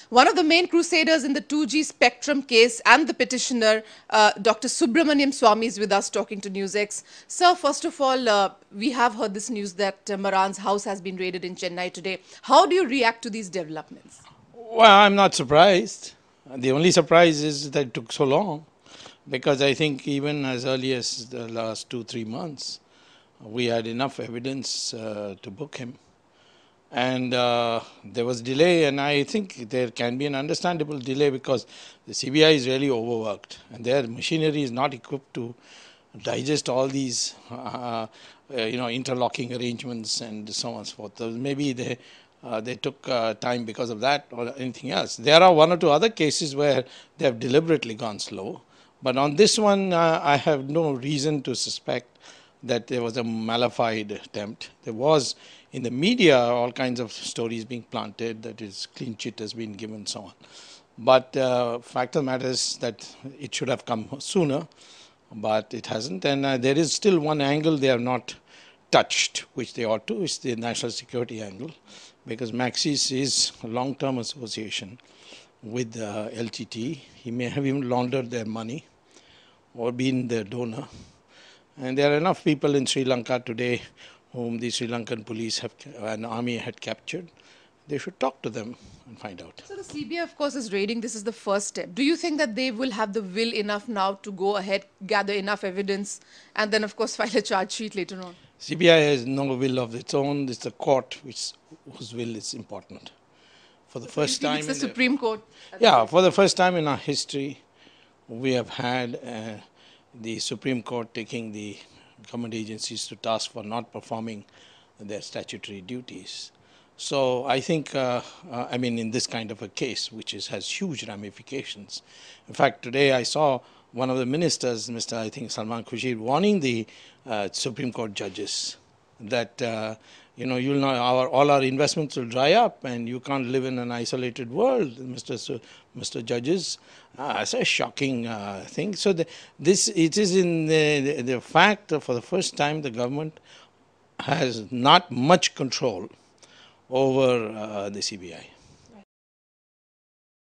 One of the main crusaders in the 2G spectrum case and the petitioner, Dr. Subramanian Swamy, is with us talking to NewsX. Sir, first of all, we have heard this news that Maran's house has been raided in Chennai today. How do you react to these developments? Well, I'm not surprised. The only surprise is that it took so long, because I think even as early as the last 2-3 months, we had enough evidence to book him. And there was delay, and I think there can be an understandable delay because the CBI is really overworked and their machinery is not equipped to digest all these interlocking arrangements and so on and so forth. So maybe they took time because of that or anything else. There are one or two other cases where they have deliberately gone slow, but on this one I have no reason to suspect that there was a malified attempt. There was in the media all kinds of stories being planted, that is clean chit has been given, so on. But fact of the matter is that it should have come sooner, but it hasn't. And there is still one angle they have not touched, which they ought to, is the national security angle, because Maxis is a long-term association with LTT. He may have even laundered their money or been their donor. And there are enough people in Sri Lanka today whom the Sri Lankan police have, an army had captured. They should talk to them and find out. So the CBI, of course, is raiding. This is the first step. Do you think that they will have the will enough now to go ahead, gather enough evidence, and then, of course, file a charge sheet later on? CBI has no will of its own. It's the court whose will is important. For the first time, it's the Supreme Court. Yeah, for the first time in our history, we have had the Supreme Court taking the government agencies to task for not performing their statutory duties. So I think, in this kind of a case, which has huge ramifications. In fact, today I saw one of the ministers, I think Salman Khurshid, warning the Supreme Court judges that you'll know all our investments will dry up and you can't live in an isolated world, Mr. Judges. It's a shocking thing. So it is in the fact that for the first time the government has not much control over the CBI.